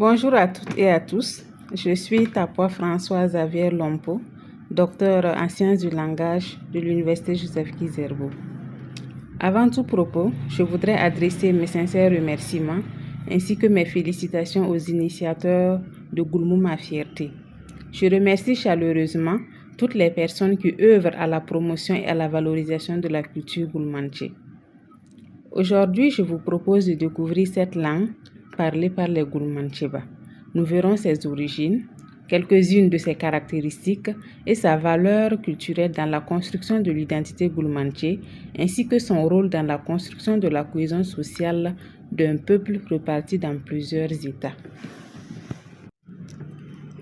Bonjour à toutes et à tous. Je suis Tapua Françoise Xavier Lompo, docteur en sciences du langage de l'Université Joseph Kizerbo. Avant tout propos, je voudrais adresser mes sincères remerciements ainsi que mes félicitations aux initiateurs de Goulmou Ma Fierté. Je remercie chaleureusement toutes les personnes qui œuvrent à la promotion et à la valorisation de la culture goulmantché. Aujourd'hui, je vous propose de découvrir cette langue parlée par les Goulmantcheba. Nous verrons ses origines, quelques-unes de ses caractéristiques et sa valeur culturelle dans la construction de l'identité goulmantché, ainsi que son rôle dans la construction de la cohésion sociale d'un peuple reparti dans plusieurs États.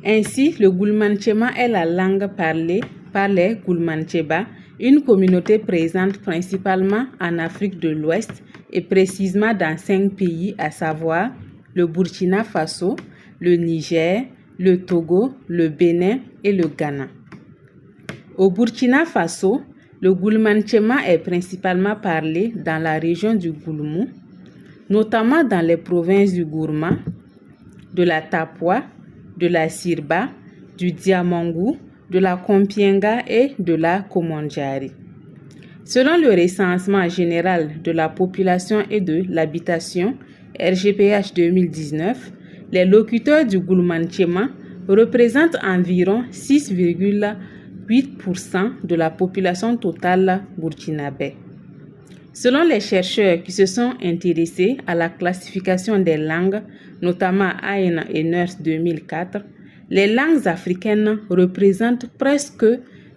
Ainsi, le Goulmantchéma est la langue parlée par les Goulmantcheba, une communauté présente principalement en Afrique de l'Ouest et précisément dans 5 pays, à savoir le Burkina Faso, le Niger, le Togo, le Bénin et le Ghana. Au Burkina Faso, le Goulmantchéma est principalement parlé dans la région du Goulmou, notamment dans les provinces du Gourma, de la Tapua, de la Sirba, du Diamangou, de la Kompienga et de la Komondjari. Selon le recensement général de la population et de l'habitation, RGPH 2019, les locuteurs du Goulmantchéma représentent environ 6,8% de la population totale burkinabé. Selon les chercheurs qui se sont intéressés à la classification des langues, notamment Aina et Nurse 2004, les langues africaines représentent presque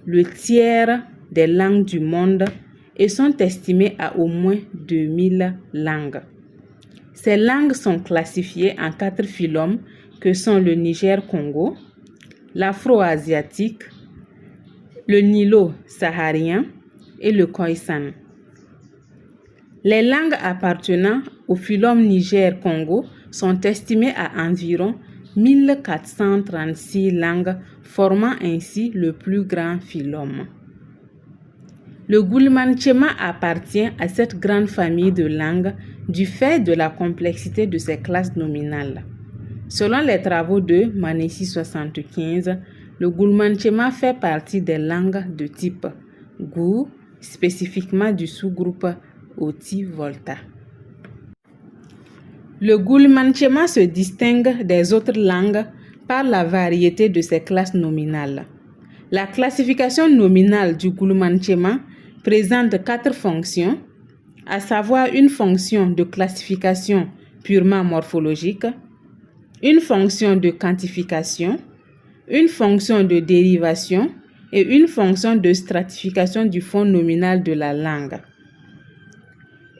le tiers des langues du monde et sont estimées à au moins 2000 langues. Ces langues sont classifiées en 4 phylums que sont le Niger-Congo, l'afro-asiatique, le nilo-saharien et le khoisan. Les langues appartenant au phylum Niger-Congo sont estimées à environ 1436 langues, formant ainsi le plus grand phylum. Le Goulmantchéma appartient à cette grande famille de langues du fait de la complexité de ses classes nominales. Selon les travaux de Manessi 75, le Goulmantchéma fait partie des langues de type Gou, spécifiquement du sous-groupe Oti-Volta. Le Goulmantchéma se distingue des autres langues par la variété de ses classes nominales. La classification nominale du Goulmantchéma présente 4 fonctions, à savoir une fonction de classification purement morphologique, une fonction de quantification, une fonction de dérivation et une fonction de stratification du fond nominal de la langue.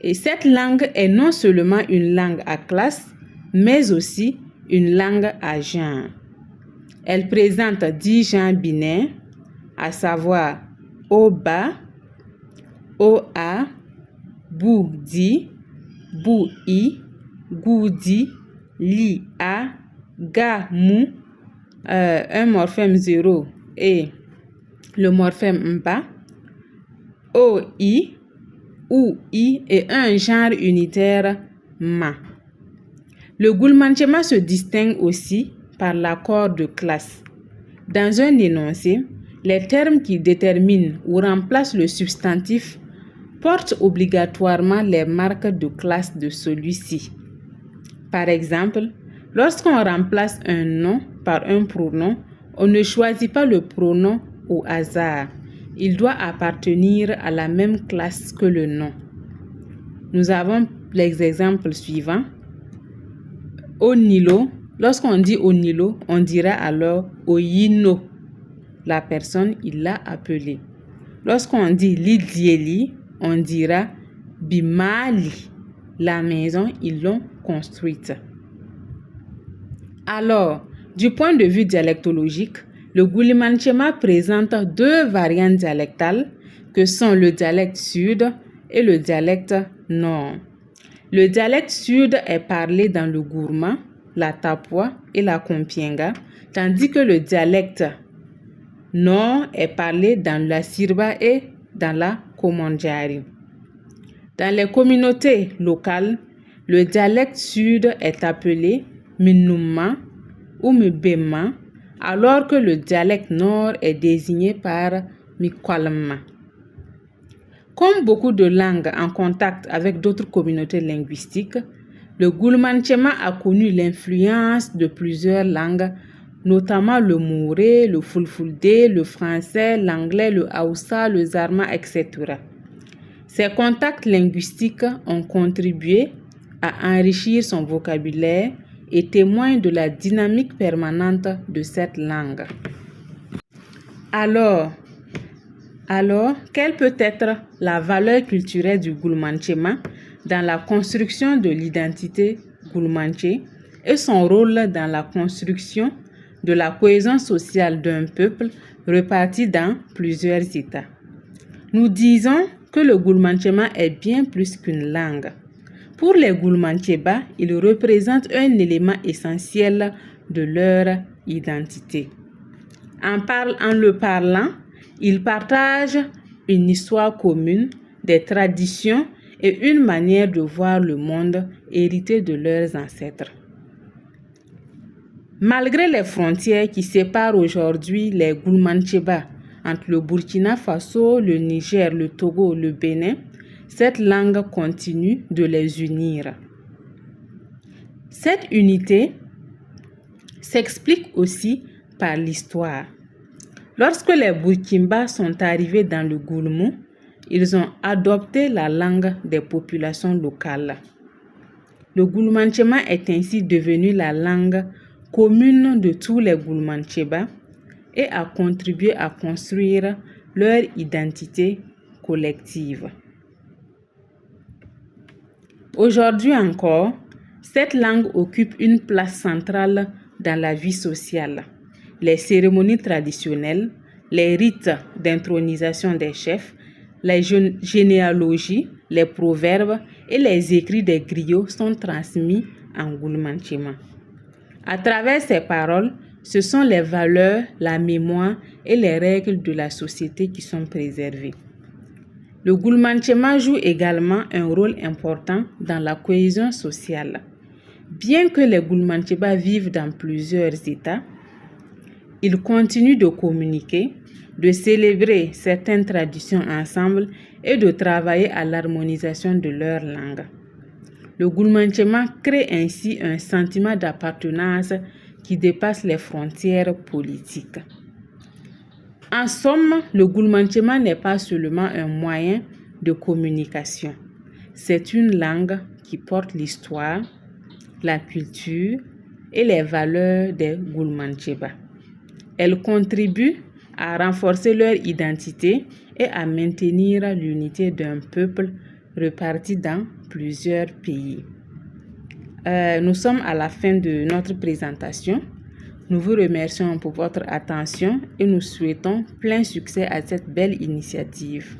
Et cette langue est non seulement une langue à classe, mais aussi une langue à genre. Elle présente 10 genres binaires, à savoir Oba, Oa, Boudi, Boui, Goudi, Li-A, Ga-Mou, un morphème 0 et le morphème Mba, O-I, Ou-I et un genre unitaire Ma. Le Goulmantchéma se distingue aussi par l'accord de classe. Dans un énoncé, les termes qui déterminent ou remplacent le substantif portent obligatoirement les marques de classe de celui-ci. Par exemple, lorsqu'on remplace un nom par un pronom, on ne choisit pas le pronom au hasard. Il doit appartenir à la même classe que le nom. Nous avons les exemples suivants. Onilo, lorsqu'on dit Onilo, on dira alors Oyino. La personne, il l'a appelé. Lorsqu'on dit Lidieli, on dira Bimali. La maison, ils l'ont construite. Alors, du point de vue dialectologique, le Goulmantchéma présente 2 variantes dialectales que sont le dialecte sud et le dialecte nord. Le dialecte sud est parlé dans le Gourma, la Tapua et la Kompienga, tandis que le dialecte nord est parlé dans la Sirba et dans la Komondjari. Dans les communautés locales, le dialecte sud est appelé Minuma ou Mbema, alors que le dialecte nord est désigné par Mikwalma. Comme beaucoup de langues en contact avec d'autres communautés linguistiques, le Gulmanchema a connu l'influence de plusieurs langues, notamment le Mouré, le Fulfulde, le français, l'anglais, le Hausa, le Zarma, etc. Ces contacts linguistiques ont contribué à enrichir son vocabulaire et témoignent de la dynamique permanente de cette langue. Alors, quelle peut être la valeur culturelle du Gulmanchema dans la construction de l'identité Gulmanché et son rôle dans la construction de la cohésion sociale d'un peuple réparti dans plusieurs États? Nous disons que le Gulmanchema est bien plus qu'une langue. Pour les Gulmancheba, il représente un élément essentiel de leur identité. En le parlant, ils partagent une histoire commune, des traditions et une manière de voir le monde héritée de leurs ancêtres. Malgré les frontières qui séparent aujourd'hui les Gulmancheba entre le Burkina Faso, le Niger, le Togo, le Bénin, cette langue continue de les unir. Cette unité s'explique aussi par l'histoire. Lorsque les Burkinabés sont arrivés dans le Goulmou, ils ont adopté la langue des populations locales. Le Gulmanchema est ainsi devenu la langue commune de tous les Gulmancheba et a contribué à construire leur identité collective. Aujourd'hui encore, cette langue occupe une place centrale dans la vie sociale. Les cérémonies traditionnelles, les rites d'intronisation des chefs, les généalogies, les proverbes et les écrits des griots sont transmis en Gulmanchema. À travers ces paroles, ce sont les valeurs, la mémoire et les règles de la société qui sont préservées. Le Gulmanchema joue également un rôle important dans la cohésion sociale. Bien que les Gulmancheba vivent dans plusieurs États, ils continuent de communiquer, de célébrer certaines traditions ensemble et de travailler à l'harmonisation de leur langue. Le Gulmanchema crée ainsi un sentiment d'appartenance qui dépasse les frontières politiques. En somme, le Gulmanchema n'est pas seulement un moyen de communication. C'est une langue qui porte l'histoire, la culture et les valeurs des Gulmancheba. Elle contribue à renforcer leur identité et à maintenir l'unité d'un peuple réparti dans plusieurs pays. Nous sommes à la fin de notre présentation. Nous vous remercions pour votre attention et nous souhaitons plein succès à cette belle initiative.